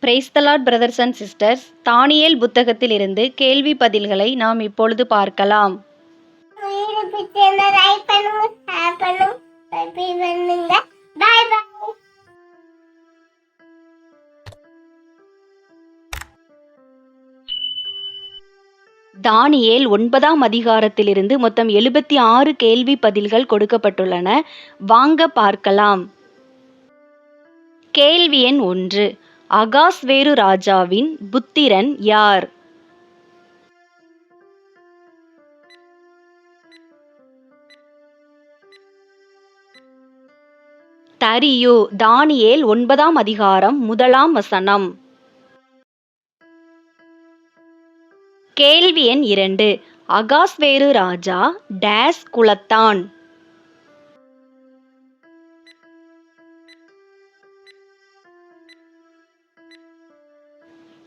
Price the lord brothers and sisters. தானியேல் புத்தகத்தில் இருந்து கேள்வி பதில்களை நாம் இப்பொழுது பார்க்கலாம். தானியேல் 9ஆம் அதிகாரத்திலிருந்து மொத்தம் 76 கேள்வி பதில்கள் கொடுக்கப்பட்டுள்ளன. வாங்க பார்க்கலாம். கேள்வி எண் 1. அகாஸ்வேரு ராஜாவின் புத்திரன் யார்? தரியு. தானியேல் 9ஆம் அதிகாரம் 1ஆம் வசனம். கேள்வி எண் 2. அகாஸ்வேரு ராஜா டேஸ் குலத்தான்?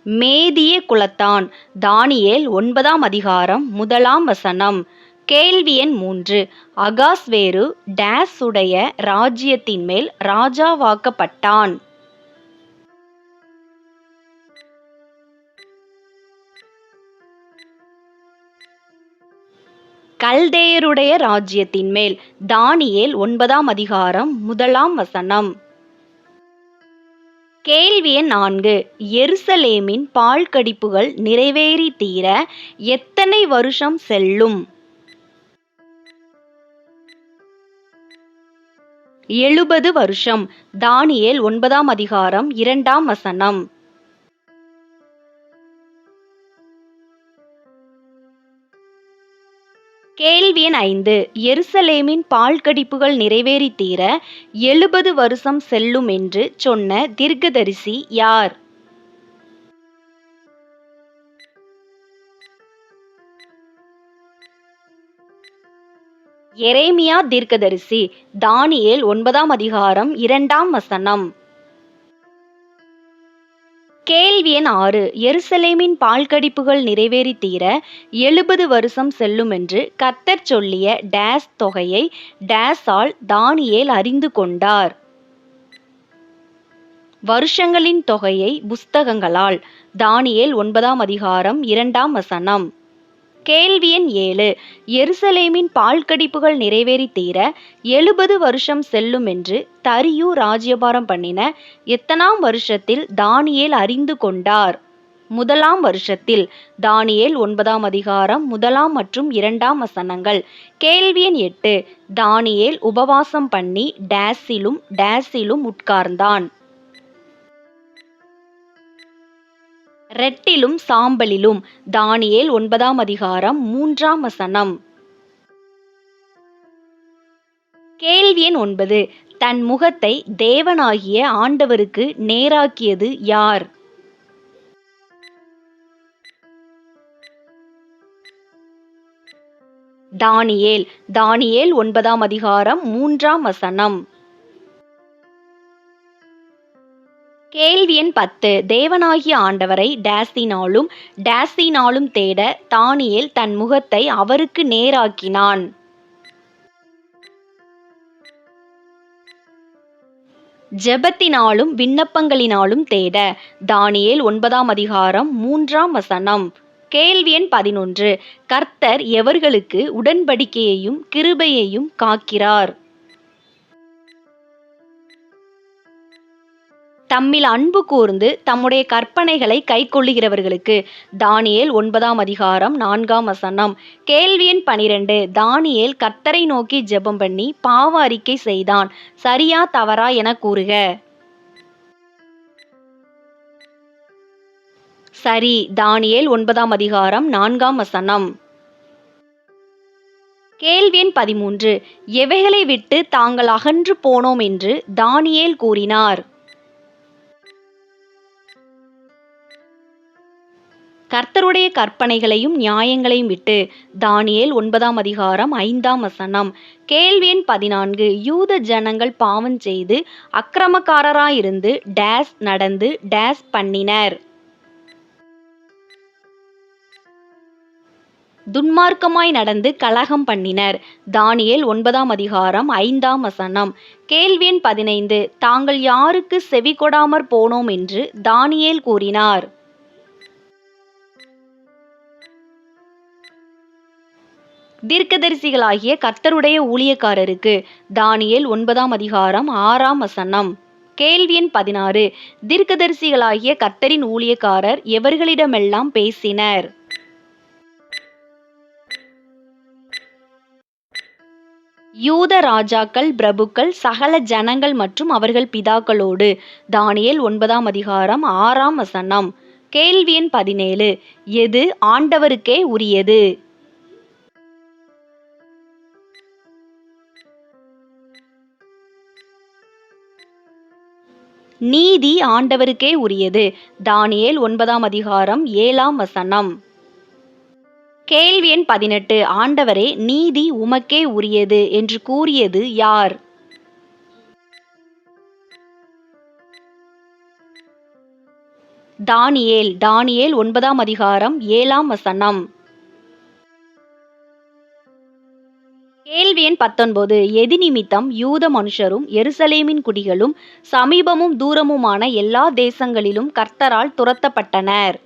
மேதிய குலத்தான். தானியேல் 9ஆம் அதிகாரம் 1ஆம் வசனம். கேள்வி எண் 3. அகாஸ்வேரு டேஸ் உடைய ராஜ்யத்தின் மேல் ராஜாவாக்கப்பட்டான்? கல்தேயருடைய ராஜ்யத்தின் மேல். தானியேல் 9ஆம் அதிகாரம் 1ஆம் வசனம். கேள்வி எண் 4. எருசலேமின் பாழ்கடிப்புகள் நிறைவேறி தீர எத்தனை வருஷம் செல்லும்? 70 வருஷம். தானியேல் 9ஆம் அதிகாரம் 2ஆம் வசனம். கேள்வி எண் 5. எருசலேமின் பாழ்கடிப்புகள் நிறைவேறி தீர 70 வருஷம் செல்லும் என்று சொன்ன தீர்க்கதரிசி யார்? எரேமியா தீர்க்கதரிசி. தானியேல் 9ஆம் அதிகாரம் 2ஆம் வசனம். கேள்வி எண் 6. எருசலேமின் பாழ்கடிப்புகள் நிறைவேறி தீர 70 வருஷம் செல்லும் என்று கர்த்தர் சொல்லிய டேஸ் தொகையை டேஸால் தானியேல் அறிந்து கொண்டார்? வருஷங்களின் தொகையை புஸ்தகங்களால். தானியேல் 9ஆம் அதிகாரம் 2ஆம் வசனம். கேள்வி எண் 7. எருசலேமின் பாழ்கடிப்புகள் நிறைவேறி தீர 70 வருஷம் செல்லும் என்று தரியு ராஜ்யபாரம் பண்ணின எத்தனாம் வருஷத்தில் தானியேல் அறிந்து கொண்டார்? 1ஆம் வருஷத்தில். தானியேல் 9ஆம் அதிகாரம் 1ஆம் மற்றும் 2ஆம் வசனங்கள். கேள்வி எண் 8. தானியேல் உபவாசம் பண்ணி டேஸிலும் உட்கார்ந்தான்? ரெட்டிலும் சாம்பலிலும். தானியேல் 9ஆம் அதிகாரம் 3ஆம் வசனம். கேள்வி எண் 9. தன் முகத்தை தேவனாகிய ஆண்டவருக்கு நேராக்கியது யார்? தானியேல். தானியேல் 9ஆம் அதிகாரம் 3ஆம் வசனம். கேள்வி எண் 10. தேவனாகிய ஆண்டவரை டேஸினாலும் தேட தானியேல் தன் முகத்தை அவருக்கு நேராக்கினான்? ஜெபத்தினாலும் விண்ணப்பங்களினாலும் தேட. தானியேல் 9ஆம் அதிகாரம் 3ஆம் வசனம். கேள்வி எண் 11. கர்த்தர் எவர்களுக்கு உடன்படிக்கையையும் கிருபையையும் காக்கிறார்? தம்மில் அன்பு கூர்ந்து தம்முடைய கற்பனைகளை கைக்கொள்ளுகிறவர்களுக்கு. தானியேல் 9ஆம் அதிகாரம் 4ஆம் வசனம். கேள்வி எண் 12. தானியேல் கர்த்தரை நோக்கி ஜெபம் பண்ணி பாவ அறிக்கை செய்தான். சரியா தவறா என கூறுக. சரி. தானியேல் 9ஆம் அதிகாரம் 4ஆம் வசனம். கேள்வி எண் 13. எவைகளை விட்டு தாங்கள் அகன்று போனோம் என்று தானியேல் கூறினார்? கர்த்தருடைய கற்பனைகளையும் நியாயங்களையும் விட்டு. தானியேல் 9ஆம் அதிகாரம் 5ஆம் வசனம். கேள்வி எண் 14. யூத ஜனங்கள் பாவம் செய்து அக்கிரமக்காரராயிருந்து டேஸ் நடந்து டேஸ் பண்ணினர்? துன்மார்க்கமாய் நடந்து கலகம் பண்ணினர். தானியேல் 9ஆம் அதிகாரம் 5ஆம் வசனம். கேள்வி எண் 15. தாங்கள் யாருக்கு செவி கொடாமற் போனோம் என்று தானியேல் கூறினார்? தீர்க்கதரிசிகளாகிய கர்த்தருடைய ஊழியக்காரருக்கு. தானியேல் 9ஆம் அதிகாரம் 6ஆம் வசனம். கேள்வி எண் 16. தீர்க்கதரிசிகளாகிய கர்த்தரின் ஊழியக்காரர் எவர்களிடமெல்லாம் பேசினர்? யூத ராஜாக்கள், பிரபுக்கள், சகல ஜனங்கள் மற்றும் அவர்கள் பிதாக்களோடு. தானியேல் 9ஆம் அதிகாரம் 6ஆம் வசனம். கேள்வி எண் 17. எது ஆண்டவருக்கே உரியது? நீதி ஆண்டவருக்கே உரியது. தானியேல் 9ஆம் அதிகாரம் 7ஆம் வசனம். கேள்வி எண் 18. ஆண்டவரே, நீதி உமக்கே உரியது என்று கூறியது யார்? தானியேல். தானியேல் 9ஆம் அதிகாரம் 7ஆம் வசனம். கேள்வி எண் 19. எது நிமித்தம் யூத மனுஷரும் எருசலேமின் குடிகளும் சமீபமும் தூரமுமான எல்லா தேசங்களிலும் கர்த்தரால் துரத்தப்பட்டனர்?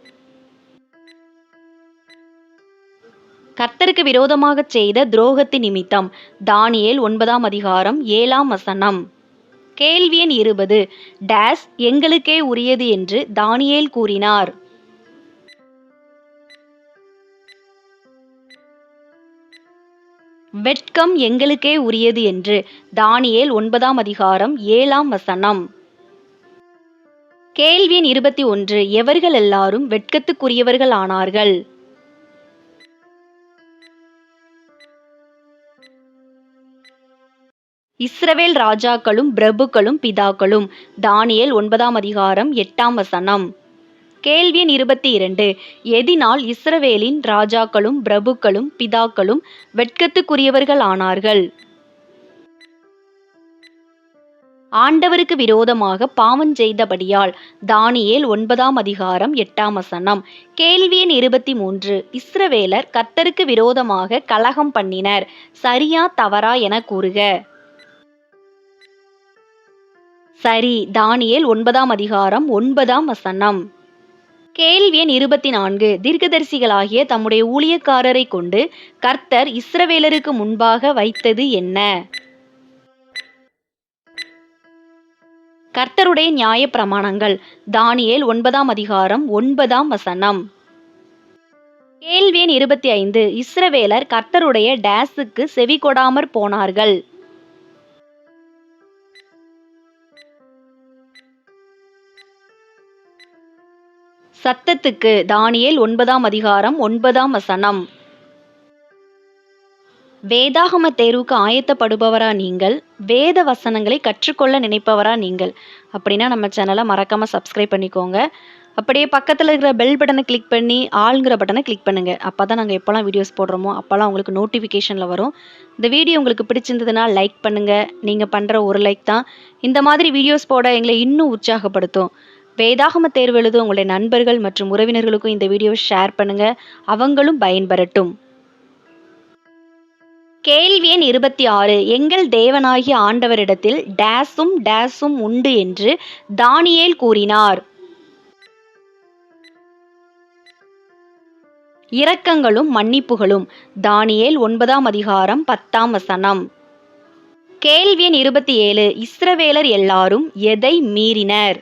கர்த்தருக்கு விரோதமாகச் செய்த துரோகத்தின் நிமித்தம். தானியேல் 9ஆம் அதிகாரம் 7ஆம் வசனம். கேள்வி எண் 20. டேஸ் எங்களுக்கே உரியது என்று தானியேல் கூறினார்? வெட்கம் எங்களுக்கே உரியது என்று. தானியேல் 9ஆம் அதிகாரம் 7ஆம் வசனம். கேள்வி எண் 21. எவர்கள் எல்லாரும் வெட்கத்துக்குரியவர்கள் ஆனார்கள்? இஸ்ரவேல் ராஜாக்களும் பிரபுக்களும் பிதாக்களும். தானியேல் 9ஆம் அதிகாரம் 8ஆம் வசனம். கேள்வி எண் 22. எதினால் இஸ்ரவேலின் ராஜாக்களும் பிரபுக்களும் பிதாக்களும் வெட்கத்துக்குரியவர்கள் ஆனார்கள்? ஆண்டவருக்கு விரோதமாக பாவம் செய்தபடியால். தானியேல் 9ஆம் அதிகாரம் 8ஆம் வசனம். கேள்வி எண் 23. இஸ்ரவேலர் கர்த்தருக்கு விரோதமாக கலகம் பண்ணினர். சரியா தவறா என கூறுக. சரி. தானியேல் 9ஆம் அதிகாரம் 9ஆம் வசனம். கேள்வி எண் 24. தீர்க்கதரிசிகளாகிய தம்முடைய ஊழியக்காரரை கொண்டு கர்த்தர் இஸ்ரவேலருக்கு முன்பாக வைத்தது என்ன? கர்த்தருடைய நியாயப்பிரமாணங்கள். தானியேல் 9ஆம் அதிகாரம் 9ஆம் வசனம். கேள்வி எண் 25. இஸ்ரவேலர் கர்த்தருடைய டேஸுக்கு செவி கொடாமற் போனார்கள்? சத்தத்துக்கு. தானியேல் 9ஆம் அதிகாரம் 9ஆம் வசனம். வேதாகம தேர்வுக்கு ஆயத்தப்படுபவரா நீங்கள்? வேத வசனங்களை கற்றுக்கொள்ள நினைப்பவரா நீங்கள்? அப்படின்னா நம்ம சேனலை மறக்காம சப்ஸ்கிரைப் பண்ணிக்கோங்க. அப்படியே பக்கத்தில் இருக்கிற பெல் பட்டனை கிளிக் பண்ணி ஆளுங்கிற பட்டனை கிளிக் பண்ணுங்க. அப்போ தான் நாங்கள் எப்போல்லாம் வீடியோஸ் போடுறோமோ அப்போல்லாம் உங்களுக்கு நோட்டிஃபிகேஷனில் வரும். இந்த வீடியோ உங்களுக்கு பிடிச்சிருந்ததுன்னா லைக் பண்ணுங்க. நீங்கள் பண்ணுற ஒரு லைக் தான் இந்த மாதிரி வீடியோஸ் போட எங்களை இன்னும் உற்சாகப்படுத்தும். வேதாகம தேர்வு எழுத உங்களுடைய நண்பர்கள் மற்றும் உறவினர்களுக்கும் இந்த வீடியோவை ஷேர் பண்ணுங்க. அவங்களும் பயன்பெறட்டும். கேள்வி எண் 26. எங்கள் தேவனாகிய ஆண்டவரிடத்தில் டேஸும் டேஸும் உண்டு என்று தானியேல் கூறினார்? இரக்கங்களும் மன்னிப்புகளும். தானியேல் 9ஆம் அதிகாரம் 10ஆம் வசனம். கேள்வி எண் 27. இஸ்ரவேலர் எல்லாரும் எதை மீறினர்?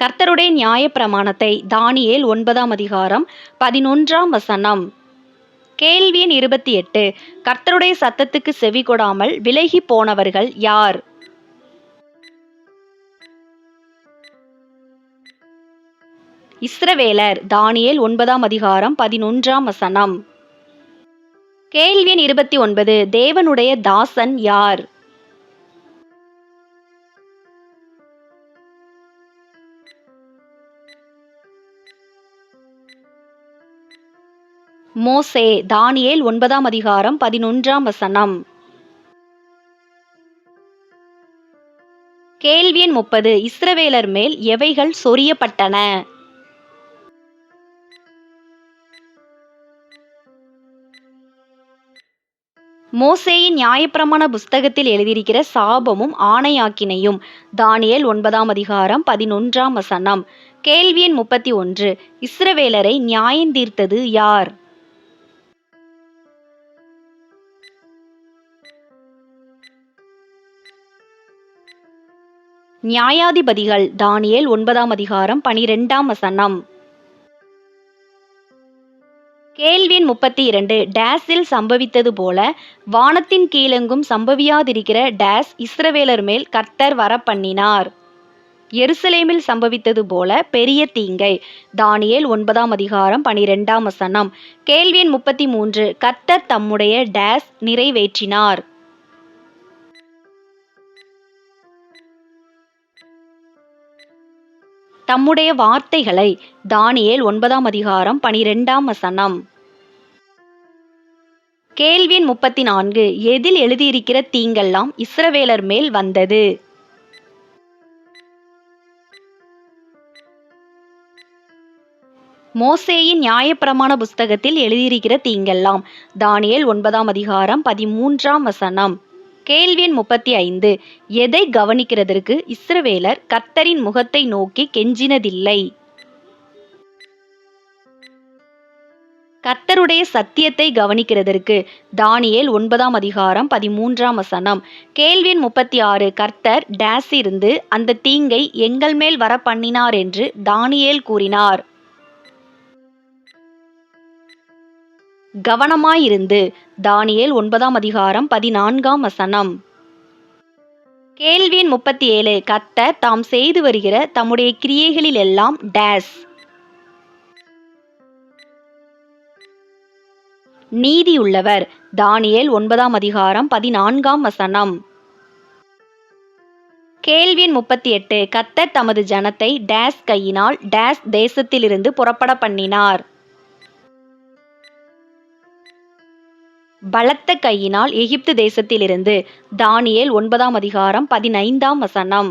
கர்த்தருடைய நியாயப்பிரமாணத்தை. தானியேல் 9ஆம் அதிகாரம் 11ஆம் வசனம். கேள்வி எண் 28. கர்த்தருடைய சத்தத்துக்கு செவி கொடாமல் விலகி போனவர்கள் யார்? இஸ்ரவேலர். தானியேல் 9ஆம் அதிகாரம் 11ஆம் வசனம். கேள்வி எண் 29. தேவனுடைய தாசன் யார்? மோசே. தானியேல் 9ஆம் அதிகாரம் 11ஆம் வசனம். கேள்வி எண் 30 இஸ்ரவேலர் மேல் எவைகள் சொரியப்பட்டன? மோசேயின் நியாயப்பிரமாண புஸ்தகத்தில் எழுதியிருக்கிற சாபமும் ஆணையாக்கினையும். தானியேல் 9ஆம் அதிகாரம் 11ஆம் வசனம். கேள்வி எண் 31 இஸ்ரவேலரை நியாயந்தீர்த்தது யார்? நியாயாதிபதிகள். தானியேல் 9ஆம் அதிகாரம் 12ஆம் வசனம். கேள்வி எண் 32 டேஸில் சம்பவித்தது போல வானத்தின் கீழெங்கும் சம்பவியாதிருக்கிற டேஸ் இஸ்ரவேலர் மேல் கர்த்தர் வரப்பண்ணினார். எருசலேமில் சம்பவித்தது போல பெரிய தீங்கை. தானியேல் 9ஆம் அதிகாரம் 12ஆம் வசனம். கேள்வி எண் 33 கர்த்தர் தம்முடைய டேஸ் நிறைவேற்றினார். தம்முடைய வார்த்தைகளை. தானியேல் 9ஆம் அதிகாரம் 12ஆம் வசனம். கேள்வி எண் 34 எதில் எழுதியிருக்கிற தீங்கெல்லாம் இஸ்ரவேலர் மேல் வந்தது? மோசேயின் நியாயப்பிரமாண புஸ்தகத்தில் எழுதியிருக்கிற தீங்கெல்லாம். தானியேல் 9ஆம் அதிகாரம் 13ஆம் வசனம். கேள்வி எண் 35 எதை கவனிக்கிறதற்கு இஸ்ரவேலர் கர்த்தரின் முகத்தை நோக்கி கெஞ்சினதில்லை? கர்த்தருடைய சத்தியத்தை கவனிக்கிறதற்கு. தானியேல் 9ஆம் அதிகாரம் 13ஆம் வசனம். கேள்வி எண் 36 கர்த்தர் டேஸிருந்து அந்த தீங்கை எங்கள் மேல் வர பண்ணினார் என்று தானியேல் கூறினார். கவனமாயிருந்து. தானியேல் 9ஆம் அதிகாரம் 14ஆம் வசனம். கேள்வி எண் 37 கர்த்தர் தாம் செய்து வருகிற தம்முடைய கிரியைகளிலெல்லாம் டேஸ். நீதியுள்ளவர். தானியேல் 9ஆம் அதிகாரம் 14ஆம் வசனம். கேள்வி எண் 38 கர்த்தர் தமது ஜனத்தை டேஸ் கையினால் டேஸ் தேசத்திலிருந்து புறப்பட பண்ணினார். பலத்த கையினால் எகிப்து தேசத்திலிருந்து. தானியேல் 9ஆம் அதிகாரம் 15ஆம் வசனம்.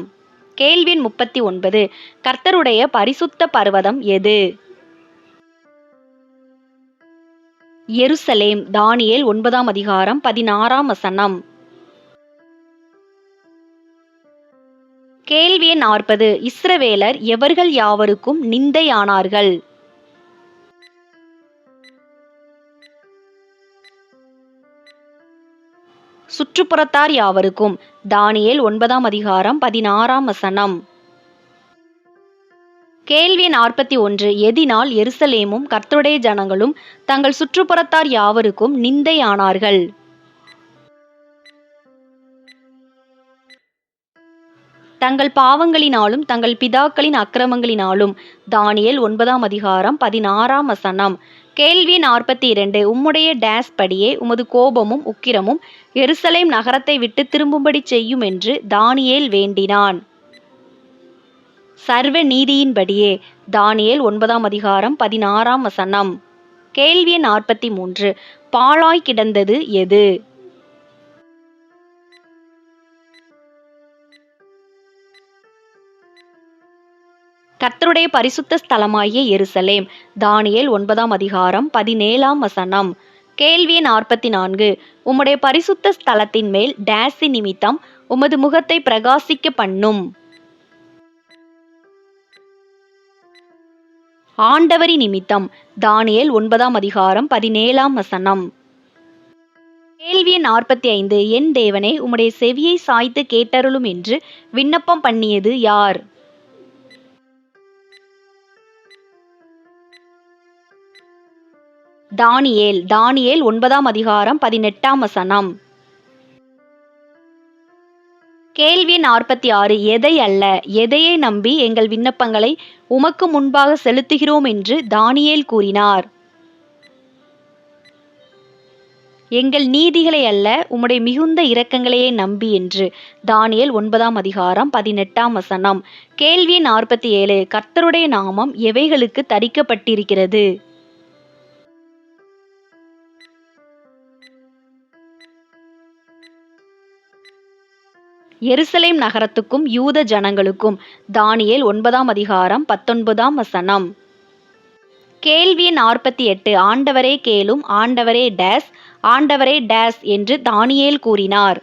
கேள்வி எண் 39 கர்த்தருடைய பரிசுத்த பர்வதம் எது? எருசலேம். தானியேல் 9ஆம் அதிகாரம் 16ஆம் வசனம். கேள்வி எண் 40 இஸ்ரவேலர் எவர்கள் யாவருக்கும் நிந்தையானார்கள்? சுற்றுப்புறத்தார் யாவருக்கும். தானியேல் 9ஆம் அதிகாரம் 16ஆம் வசனம். கேள்வி 41 எதினால் எருசலேமும் கர்த்தருடைய ஜனங்களும் தங்கள் சுற்றுப்புறத்தார் யாவருக்கும் நிந்தையானார்கள்? தங்கள் பாவங்களினாலும் தங்கள் பிதாக்களின் அக்கிரமங்களினாலும். தானியேல் 9ஆம் அதிகாரம் 16ஆம் வசனம். கேள்வி 42 உம்முடைய டேஸ் படியே உமது கோபமும் உக்கிரமும் எருசலேம் நகரத்தை விட்டு திரும்பும்படி செய்யும் என்று தானியேல் வேண்டினான். சர்வ நீதியின்படியே. தானியேல் 9ஆம் அதிகாரம் 16ஆம் வசனம். கேள்வி 43 பாழாய் கிடந்தது எது? கர்த்தருடைய பரிசுத்த ஸ்தலமாகிய எருசலேம். தானியேல் 9ஆம் அதிகாரம் 17ஆம் வசனம். கேள்வி 44 உம்முடைய பரிசுத்த ஸ்தலத்தின் மேல் டேஸி நிமித்தம் உமது முகத்தை பிரகாசிக்க பண்ணும்? ஆண்டவரி நிமித்தம். தானியேல் 9ஆம் அதிகாரம் 17ஆம் வசனம். கேள்வி 45 என் தேவனே உம்முடைய செவியை சாய்த்து கேட்டருளும் என்று விண்ணப்பம் பண்ணியது யார்? தானியேல். தானியேல் 9ஆம் அதிகாரம் 18ஆம் வசனம். கேள்வி 46 எதை அல்ல எதையே நம்பி எங்கள் விண்ணப்பங்களை உமக்கு முன்பாக செலுத்துகிறோம் என்று தானியேல் கூறினார்? எங்கள் நீதிகளை அல்ல உம்முடைய மிகுந்த இரக்கங்களையே நம்பி என்று. தானியேல் 9ஆம் அதிகாரம் 18ஆம் வசனம். கேள்வி 47 கர்த்தருடைய நாமம் எவைகளுக்கு தரிக்கப்பட்டிருக்கிறது? எருசலேம் நகரத்துக்கும் யூத ஜனங்களுக்கும். தானியேல் 9ஆம் அதிகாரம் 19ஆம் வசனம். கேள்வி எண் 48. ஆண்டவரே கேளும், ஆண்டவரே டேஸ், ஆண்டவரே டேஸ் என்று தானியேல் கூறினார்.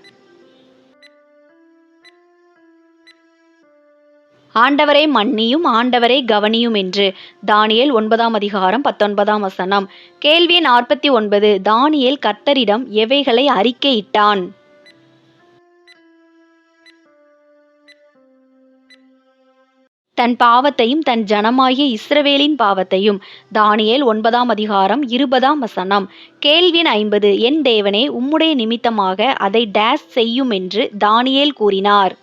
ஆண்டவரே மன்னியும், ஆண்டவரே கவனியும் என்று. தானியேல் 9ஆம் அதிகாரம் 19ஆம் வசனம். கேள்வி எண் 49. தானியேல் கர்த்தரிடம் எவைகளை அறிக்கையிட்டான்? தன் பாவத்தையும் தன் ஜனமாகிய இஸ்ரவேலின் பாவத்தையும். தானியேல் 9ஆம் அதிகாரம் 20ஆம் வசனம். கேள்வி எண் 50. என் தேவனே, உம்முடைய நிமித்தமாக அதை டேஸ் செய்யும் என்று தானியேல் கூறினார்.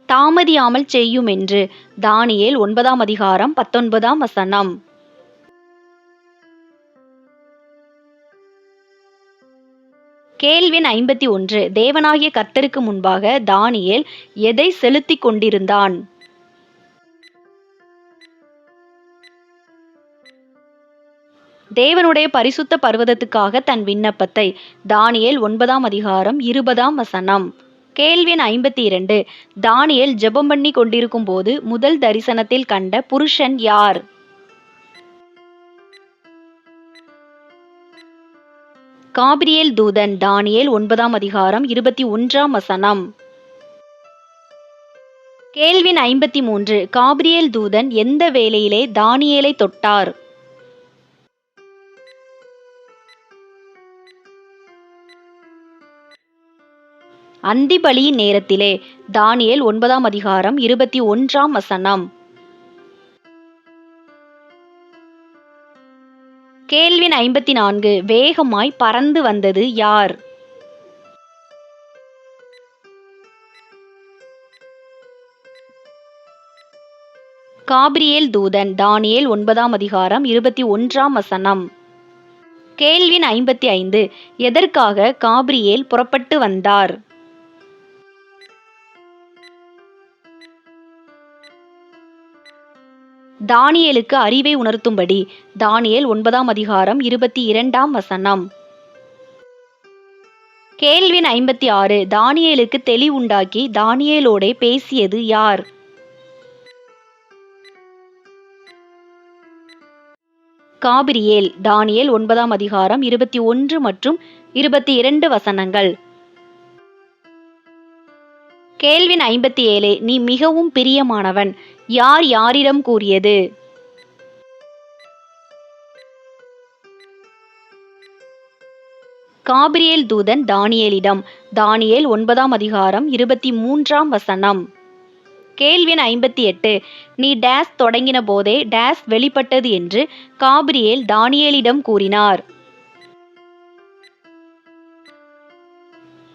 தாமதியாமல் செய்யும் என்று. தானியேல் 9ஆம் அதிகாரம் 19ஆம் வசனம். கேள்வி எண் 51. தேவனாகிய கர்த்தருக்கு முன்பாக தானியேல் எதை செலுத்திக் கொண்டிருந்தான்? தேவனுடைய பரிசுத்த பர்வதத்துக்காக தன் விண்ணப்பத்தை. தானியேல் 9ஆம் அதிகாரம் 20ஆம் வசனம். கேள்வி எண் 52. தானியேல் ஜெபம் பண்ணி கொண்டிருக்கும் போது முதல் தரிசனத்தில் கண்ட புருஷன் யார்? காபிரியேல் தூதன். தானியேல் 9ஆம் அதிகாரம் 21ஆம் வசனம். கேள்வி எண் 53. காபிரியேல் தூதன் எந்த வேளையிலே தானியேலை தொட்டார்? அந்திபலியின் நேரத்திலே. தானியேல் 9ஆம் அதிகாரம் 21ஆம் வசனம். கேள்வி எண் 54. வேகமாய் பறந்து வந்தது யார்? காபிரியேல் தூதன். தானியேல் 9ஆம் அதிகாரம் 21ஆம் வசனம். கேள்வி எண் 55. எதற்காக காபிரியேல் புறப்பட்டு வந்தார்? தானியேலுக்கு அறிவை உணர்த்தும்படி. தானியேல் 9ஆம் அதிகாரம் 22ஆம் வசனம். கேள்வி எண் 56. தானியேலுக்கு தெளிவுண்டாக்கி தானியேலோடே பேசியது யார்? காபிரியேல். தானியேல் 9ஆம் அதிகாரம் 21 மற்றும் 22 வசனங்கள். கேள்வி எண் 57. நீ மிகவும் பிரியமானவன். யார் யாரிடம் கூறியது? காபிரியேல் தூதன் தானியேலிடம். தானியேல் 9ஆம் அதிகாரம் 23ஆம் வசனம். கேள்வி எண் 58. நீ டேஸ் தொடங்கின போதே டேஸ் வெளிப்பட்டது என்று காபிரியேல் தானியேலிடம் கூறினார்.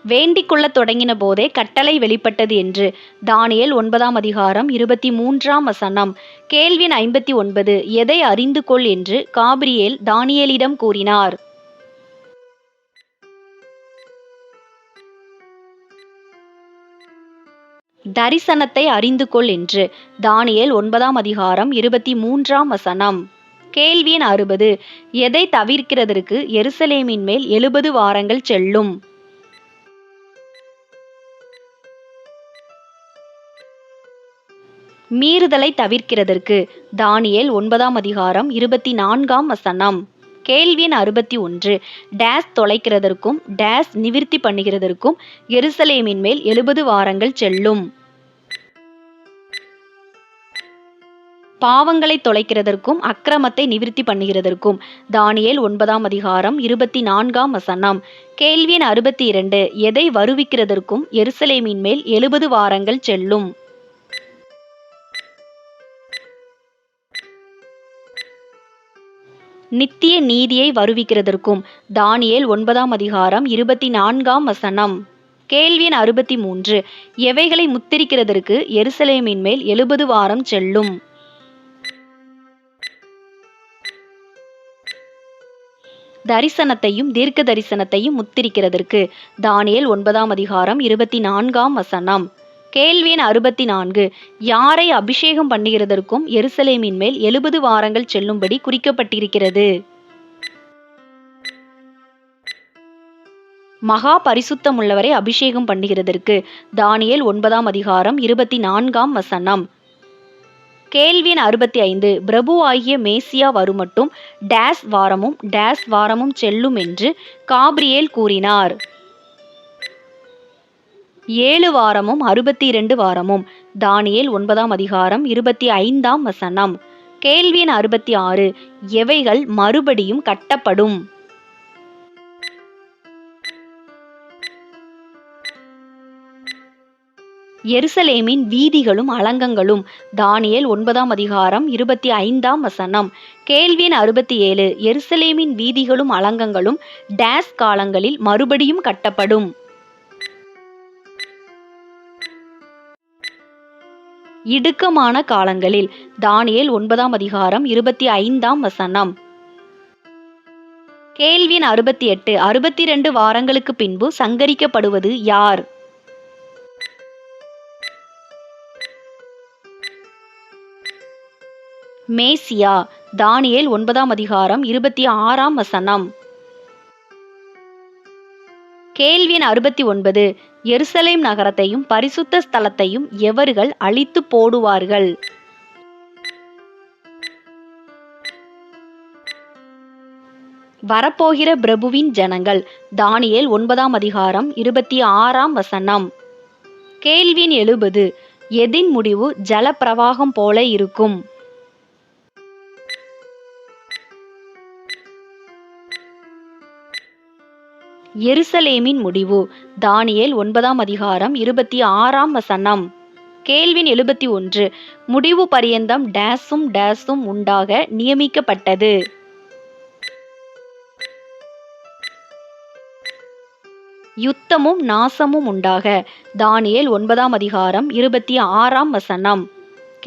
வேண்டிக் கொள்ளத் தொடங்கின போதே கட்டளை வெளிப்பட்டது என்று. தானியேல் 9ஆம் அதிகாரம் 23ஆம் வசனம். கேள்வி எண் 59. எதை அறிந்து கொள் என்று காபிரியேல் தானியேலிடம் கூறினார்? தரிசனத்தை அறிந்து கொள் என்று. தானியேல் 9ஆம் அதிகாரம் 23ஆம் வசனம். கேள்வி எண் 60. எதை தவிர்க்கிறதற்கு எருசலேமின் மேல் 70 வாரங்கள் செல்லும்? மீறுதலை தவிர்க்கிறதற்கு. தானியேல் 9ஆம் அதிகாரம் 24ஆம் வசனம். கேள்வி எண் 61. டேஸ் தொலைக்கிறதற்கும் டேஸ் நிவிர்த்தி பண்ணுகிறதற்கும் எருசலேமின் மேல் 70 வாரங்கள் செல்லும்? பாவங்களை தொலைக்கிறதற்கும் அக்கிரமத்தை நிவிர்த்தி பண்ணுகிறதற்கும். தானியேல் 9ஆம் அதிகாரம் 24ஆம் வசனம். கேள்வி எண் 62. எதை வருவிக்கிறதற்கும் எருசலேமின் மேல் 70 வாரங்கள் செல்லும்? நித்திய நீதியை வருவிக்கிறதற்கும். தானியேல் 9ஆம் அதிகாரம் 24ஆம் வசனம். கேள்வி எண் 63. எவைகளை முத்திரிக்கிறதற்கு எருசலேமின் மேல் 70 வாரம் செல்லும்? தரிசனத்தையும் தீர்க்க தரிசனத்தையும் முத்திரிக்கிறதற்கு. தானியேல் 9ஆம் அதிகாரம் 24ஆம் வசனம். கேள்வி எண் 64. யாரை அபிஷேகம் பண்ணுகிறதற்கும் எருசலேமின் மேல் 70 வாரங்கள் செல்லும்படி குறிக்கப்பட்டிருக்கிறது? மகா பரிசுத்தமுள்ளவரை அபிஷேகம் பண்ணுகிறதற்கு. தானியேல் 9ஆம் அதிகாரம் 24ஆம் வசனம். கேள்வி எண் 65. பிரபு ஆகிய மேசியா வருமட்டும் டேஸ் வாரமும் செல்லும் என்று காபிரியேல் கூறினார். 7 வாரமும் 62 வாரமும். தானியேல் 9ஆம் அதிகாரம் 25ஆம் வசனம். கேள்வி எண் 66. எவைகள் மறுபடியும் கட்டப்படும்? எருசலேமின் வீதிகளும் அலங்கங்களும். தானியேல் 9ஆம் அதிகாரம் 25ஆம் வசனம். கேள்வி எண் 67. எருசலேமின் வீதிகளும் அலங்கங்களும் டேஸ் காலங்களில் மறுபடியும் கட்டப்படும்? இடுக்கமான காலங்களில். தானியேல் 9ஆம் அதிகாரம் 25ஆம் வசனம். கேள்வி எண் 68. 62 வாரங்களுக்கு பின்பு சங்கரிக்கப்படுவது யார்? மேசியா. தானியேல் 9ஆம் அதிகாரம் 26ஆம் வசனம். கேள்வி எண் 69. எருசலேம் நகரத்தையும் பரிசுத்த ஸ்தலத்தையும் எவர்கள் அழித்து போடுவார்கள்? வரப்போகிற பிரபுவின் ஜனங்கள். தானியேல் 9ஆம் அதிகாரம் 26ஆம் வசனம். கேள்வி எண் 70. எதின் முடிவு ஜலப்பிரவாகம் போல இருக்கும்? எருசலேமின் முடிவு. தானியேல் 9ஆம் அதிகாரம் 26ஆம் வசனம். கேள்வி எண் 71. முடிவு பரியந்தம் டேஸும் உண்டாக நியமிக்கப்பட்டது? யுத்தமும் நாசமும் உண்டாக. தானியேல் 9ஆம் அதிகாரம் 26ஆம் வசனம்.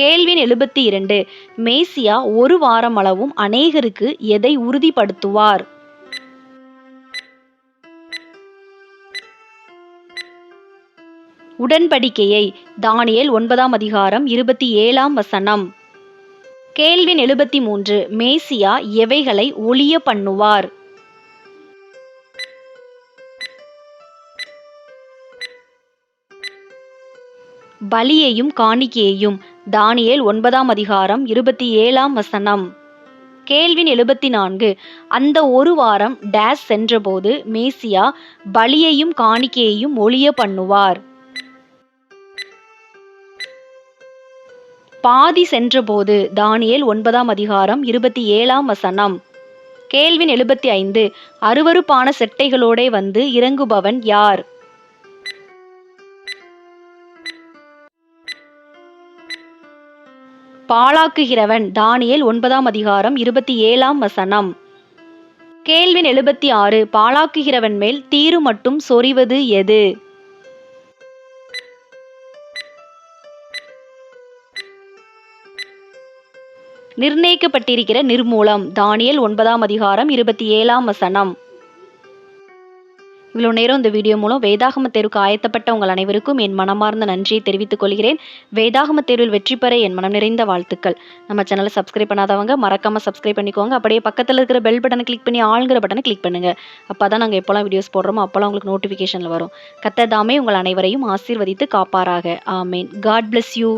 கேள்வி எண் 72. மேசியா ஒரு வாரமளவும் அநேகருக்கு எதை உறுதிப்படுத்துவார்? உடன்படிக்கையை. தானியேல் 9ஆம் அதிகாரம் 27ஆம் வசனம். கேள்வி எண் 73. மேசியா எவைகளை ஒழிய பண்ணுவார்? பலியையும் காணிக்கையையும். தானியேல் 9ஆம் அதிகாரம் 27ஆம் வசனம். கேள்வி எண் 74. அந்த ஒரு வாரம் டேஸ் சென்றபோது மேசியா பலியையும் காணிக்கையையும் ஒழிய பண்ணுவார்? பாதி சென்றபோது. தானியேல் 9ஆம் அதிகாரம் 27ஆம் வசனம். கேள்வி எண் 75. அருவருப்பான செட்டைகளோடே வந்து இறங்குபவன் யார்? பாழாக்குகிறவன். தானியேல் 9ஆம் அதிகாரம் 27ஆம் வசனம். கேள்வி எண் 76. பாழாக்குகிறவன் மேல் தீரு மட்டும் சொரிவது எது? நிர்ணயிக்கப்பட்டிருக்கிற நிர்மூலம். தானியேல் 9ஆம் அதிகாரம் 27ஆம் வசனம். இவ்வளோ நேரம் இந்த வீடியோ மூலம் வேதாகம தேர்வுக்கு ஆயத்தப்பட்ட உங்கள் அனைவருக்கும் என் மனமார்ந்த நன்றியை தெரிவித்துக் கொள்கிறேன். வேதாகம தேர்வில் வெற்றி பெற என் மனம் நிறைந்த வாழ்த்துக்கள். நம்ம சேனலை சப்ஸ்கிரைப் பண்ணாதவங்க மறக்காம சப்ஸ்கிரைப் பண்ணிக்கோங்க. அப்படியே பக்கத்தில் இருக்கிற பெல் பட்டனை கிளிக் பண்ணி ஆளுங்கிற பட்டனை கிளிக் பண்ணுங்க. அப்பதான் நாங்கள் எப்போல்லாம் வீடியோஸ் போடுறோமோ அப்போல்லாம் உங்களுக்கு நோட்டிஃபிகேஷன்ல வரும். கர்த்தர் தாமே உங்கள் அனைவரையும் ஆசீர்வதித்து காப்பாராக. ஆமேன். God bless you.